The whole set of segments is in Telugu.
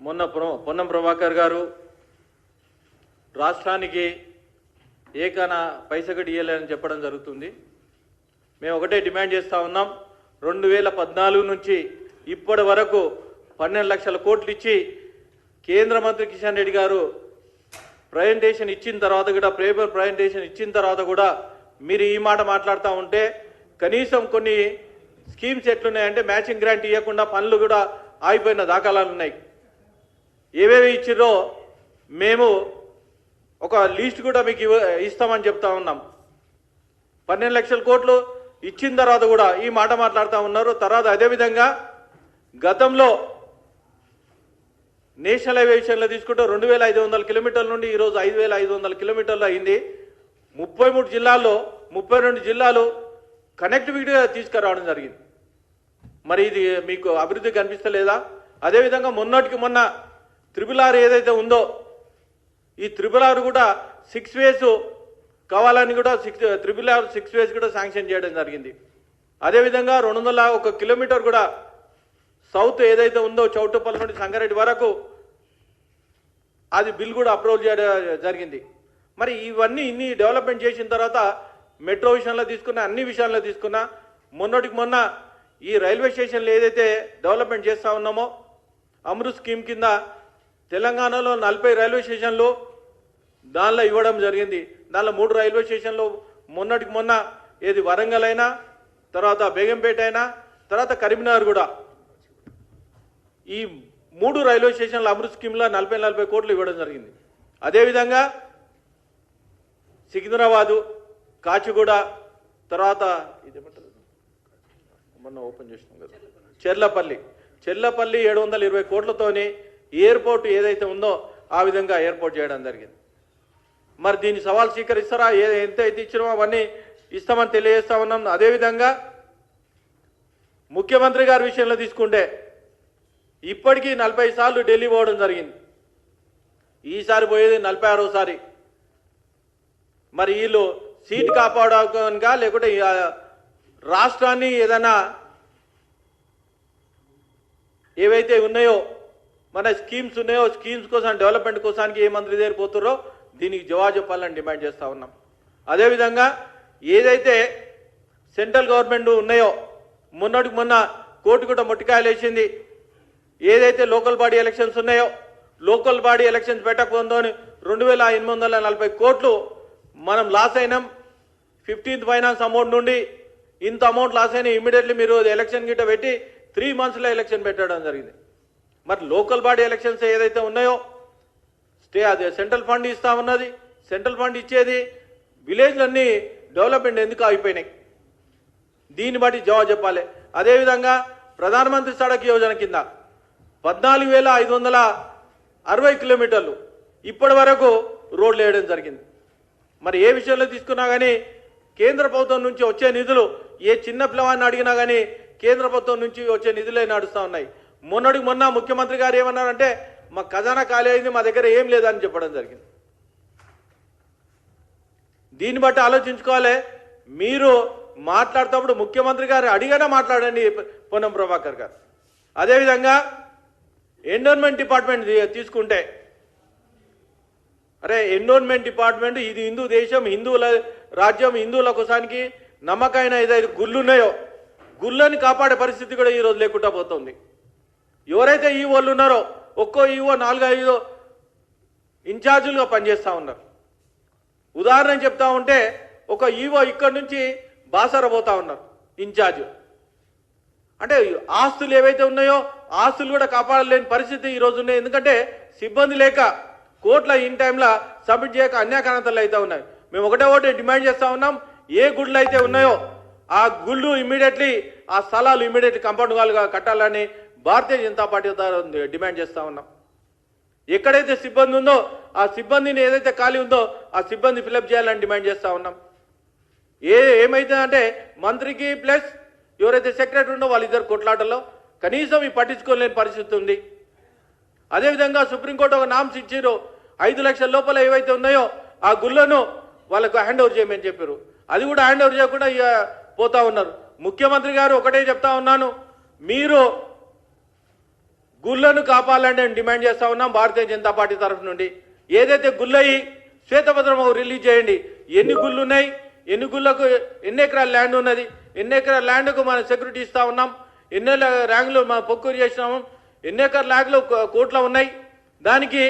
మొన్న పొన్నం ప్రభాకర్ గారు రాష్ట్రానికి ఏకన పైసగటి ఇయ్యలేదని చెప్పడం జరుగుతుంది. మేము ఒకటే డిమాండ్ చేస్తూ ఉన్నాం. 2014 నుంచి ఇప్పటి వరకు 12 లక్షల కోట్లు ఇచ్చి కేంద్ర మంత్రి కిషన్ రెడ్డి గారు ప్రజెంటేషన్ ఇచ్చిన తర్వాత కూడా, పేపర్ ప్రజెంటేషన్ ఇచ్చిన తర్వాత కూడా మీరు ఈ మాట మాట్లాడుతూ ఉంటే కనీసం కొన్ని స్కీమ్స్ ఎట్లున్నాయంటే మ్యాచింగ్ గ్రాంట్ ఇవ్వకుండా పనులు కూడా ఆగిపోయిన దాఖలాలు ఉన్నాయి. ఏవేవి ఇచ్చిర్రో మేము ఒక లిస్ట్ కూడా మీకు ఇస్తామని చెప్తా ఉన్నాం. 12 లక్షల కోట్లు ఇచ్చిన తర్వాత కూడా ఈ మాట మాట్లాడుతూ ఉన్నారు. తర్వాత అదేవిధంగా గతంలో నేషనల్ హైవే విషయంలో తీసుకుంటే 2500 కిలోమీటర్ల నుండి ఈరోజు 5500 కిలోమీటర్లు అయింది. 33 జిల్లాల్లో 32 జిల్లాలు కనెక్టివిటీగా తీసుకురావడం జరిగింది. మరి ఇది మీకు అభివృద్ధి కనిపిస్తలేదా? అదేవిధంగా మొన్నటికి మొన్న RRR ఏదైతే ఉందో ఈ RRR కూడా 6 వేస్ కావాలని కూడా RRR 6 వేస్ కూడా శాంక్షన్ చేయడం జరిగింది. అదేవిధంగా 201 కిలోమీటర్ కూడా సౌత్ ఏదైతే ఉందో చౌటుప్పల్ నుండి సంగారెడ్డి వరకు అది బిల్ కూడా అప్రూవల్ చేయడం జరిగింది. మరి ఇవన్నీ ఇన్ని డెవలప్మెంట్ చేసిన తర్వాత మెట్రో విషయంలో తీసుకున్నా, అన్ని విషయాల్లో తీసుకున్నా, మొన్నటికి మొన్న ఈ రైల్వే స్టేషన్లు ఏదైతే డెవలప్మెంట్ చేస్తూ ఉన్నామో అమృత్ స్కీమ్ కింద తెలంగాణలో 40 రైల్వే స్టేషన్లు దానిలో ఇవ్వడం జరిగింది. దానిలో 3 రైల్వే స్టేషన్లు మొన్నటికి మొన్న ఏది వరంగల్ అయినా, తర్వాత బేగంపేట అయినా, తర్వాత కరీంనగర్ కూడా ఈ 3 రైల్వే స్టేషన్ల అమృత్ స్కీమ్లో 40 కోట్లు ఇవ్వడం జరిగింది. అదేవిధంగా సికింద్రాబాదు, కాచిగూడ, తర్వాత ఇదేమంటారు మొన్న ఓపెన్ చేసినాం కదా చెర్లపల్లి 720 కోట్లతోని ఎయిర్పోర్ట్ ఏదైతే ఉందో ఆ విధంగా ఎయిర్పోర్ట్ చేయడం జరిగింది. మరి దీన్ని సవాల్ స్వీకరిస్తారా? ఎంత అయితే ఇచ్చినామో అవన్నీ ఇస్తామని తెలియజేస్తా ఉన్నాం. అదేవిధంగా ముఖ్యమంత్రి గారి విషయంలో తీసుకుంటే ఇప్పటికీ 40 సార్లు ఢిల్లీ పోవడం జరిగింది. ఈసారి పోయేది 46సారి. మరి వీళ్ళు సీట్ కాపాడుకోనిగా లేకుంటే రాష్ట్రాన్ని ఏదైనా ఏవైతే ఉన్నాయో మన స్కీమ్స్ ఉన్నాయో స్కీమ్స్ కోసం డెవలప్మెంట్ కోసానికి ఏ మంత్రి దగ్గర పోతారో దీనికి జవాబు చెప్పాలని డిమాండ్ చేస్తూ ఉన్నాం. అదేవిధంగా ఏదైతే సెంట్రల్ గవర్నమెంట్ ఉన్నాయో మొన్నటికి మొన్న కోర్టు కూడా మొట్టికాయలు వేసింది. ఏదైతే లోకల్ బాడీ ఎలక్షన్స్ ఉన్నాయో లోకల్ బాడీ ఎలక్షన్స్ పెట్టకపోతుందో 2840 కోట్లు మనం లాస్ అయినాం. 15th ఫైనాన్స్ అమౌంట్ నుండి ఇంత అమౌంట్ లాస్ అయినా ఇమీడియట్లీ మీరు ఎలక్షన్ గిట్ట పెట్టి 3 monthsలో ఎలక్షన్ పెట్టడం జరిగింది. మరి లోకల్ బాడీ ఎలక్షన్స్ ఏదైతే ఉన్నాయో అదే సెంట్రల్ ఫండ్ ఇస్తా ఉన్నది. సెంట్రల్ ఫండ్ ఇచ్చేది విలేజ్లన్నీ డెవలప్మెంట్ ఎందుకు అయిపోయినాయి? దీన్ని బట్టి జవాబు చెప్పాలి. అదేవిధంగా ప్రధానమంత్రి సడక్ యోజన కింద 14,560 కిలోమీటర్లు ఇప్పటి వరకు రోడ్లు వేయడం జరిగింది. మరి ఏ విషయంలో తీసుకున్నా కానీ కేంద్ర ప్రభుత్వం నుంచి వచ్చే నిధులు ఏ చిన్న పిల్లవాడిని అడిగినా కానీ కేంద్ర ప్రభుత్వం నుంచి వచ్చే నిధులే నడుస్తూ ఉన్నాయి. మొన్నటికి మొన్న ముఖ్యమంత్రి గారు ఏమన్నారంటే మా ఖజానా ఖాళీ అయింది, మా దగ్గర ఏం లేదని చెప్పడం జరిగింది. దీన్ని బట్టి ఆలోచించుకోవాలి. మీరు మాట్లాడుతప్పుడు ముఖ్యమంత్రి గారు అడిగానే మాట్లాడండి పొన్నం ప్రభాకర్ గారు. అదేవిధంగా ఎన్విరాన్మెంట్ డిపార్ట్మెంట్ తీసుకుంటే అరే ఎన్విరాన్మెంట్ డిపార్ట్మెంట్ ఇది హిందూ దేశం, హిందువుల రాజ్యం, హిందువుల కోసానికి నమ్మకమైన ఏదైతే గుళ్ళు ఉన్నాయో గుళ్ళని కాపాడే పరిస్థితి కూడా ఈరోజు లేకుండా పోతుంది. ఎవరైతే ఈవోళ్ళు ఉన్నారో ఒక్కో ఈవో 4-5 ఇన్ఛార్జీలుగా పనిచేస్తూ ఉన్నారు. ఉదాహరణ చెప్తా ఉంటే ఒక ఈవో ఇక్కడి నుంచి బాసర పోతా ఉన్నారు ఇన్ఛార్జ్. అంటే ఆస్తులు ఏవైతే ఉన్నాయో ఆస్తులు కూడా కాపాడలేని పరిస్థితి ఈరోజు ఉన్నాయి. ఎందుకంటే సిబ్బంది లేక కోట్ల ఇన్ టైంలో సబ్మిట్ చేయక అన్యాకారణతలు అయితే ఉన్నాయి. మేము ఒకటే డిమాండ్ చేస్తూ ఉన్నాం. ఏ గుళ్ళు అయితే ఉన్నాయో ఆ గుళ్ళు ఇమ్మీడియట్లీ ఆ స్థలాలు ఇమ్మీడియట్లీ కాంపౌండ్ వాల్గా కట్టాలని భారతీయ జనతా పార్టీ డిమాండ్ చేస్తూ ఉన్నాం. ఎక్కడైతే సిబ్బంది ఉందో ఆ సిబ్బందిని ఏదైతే ఖాళీ ఉందో ఆ సిబ్బంది ఫిలప్ చేయాలని డిమాండ్ చేస్తూ ఉన్నాం. ఏమైతుందంటే మంత్రికి ప్లస్ ఎవరైతే సెక్రటరీ ఉందో వాళ్ళిద్దరు కొట్లాటల్లో కనీసం ఈ పట్టించుకోలేని పరిస్థితి ఉంది. అదేవిధంగా సుప్రీంకోర్టు ఒక నామ్స్ ఇచ్చారు. 5 లక్షల లోపల ఏవైతే ఉన్నాయో ఆ గుళ్ళను వాళ్ళకు హ్యాండ్ ఓవర్ చేయమని చెప్పారు. అది కూడా హ్యాండ్ ఓవర్ చేయకుండా పోతా ఉన్నారు. ముఖ్యమంత్రి గారు ఒకటే చెప్తా ఉన్నాను, మీరు గుళ్ళను కాపాడాలని నేను డిమాండ్ చేస్తా ఉన్నాం భారతీయ జనతా పార్టీ తరఫు నుండి. ఏదైతే గుళ్ళయి శ్వేతపత్రం రిలీజ్ చేయండి. ఎన్ని గుళ్ళు ఉన్నాయి, ఎన్ని గుళ్ళకు ఎన్ని ఎకరాల ల్యాండ్ ఉన్నది, ఎన్ని ఎకరాల ల్యాండ్కు మనం సెక్యూరిటీ ఇస్తా ఉన్నాం, ఎన్ని ర్యాంకులు మనం పొక్కురు చేసినాము, ఎన్ని ఎకరాల ల్యాండ్లు కోట్లు ఉన్నాయి. దానికి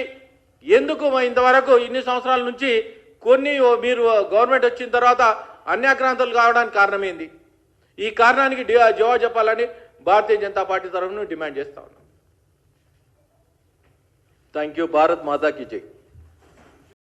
ఎందుకు ఇంతవరకు ఇన్ని సంవత్సరాల నుంచి కొన్ని మీరు గవర్నమెంట్ వచ్చిన తర్వాత అన్యాక్రాంతులు కావడానికి కారణమైంది. ఈ కారణానికి జవాబు చెప్పాలని భారతీయ జనతా పార్టీ తరఫున డిమాండ్ చేస్తా ఉన్నాం. Thank you. భారత్ మాతా కీ జై.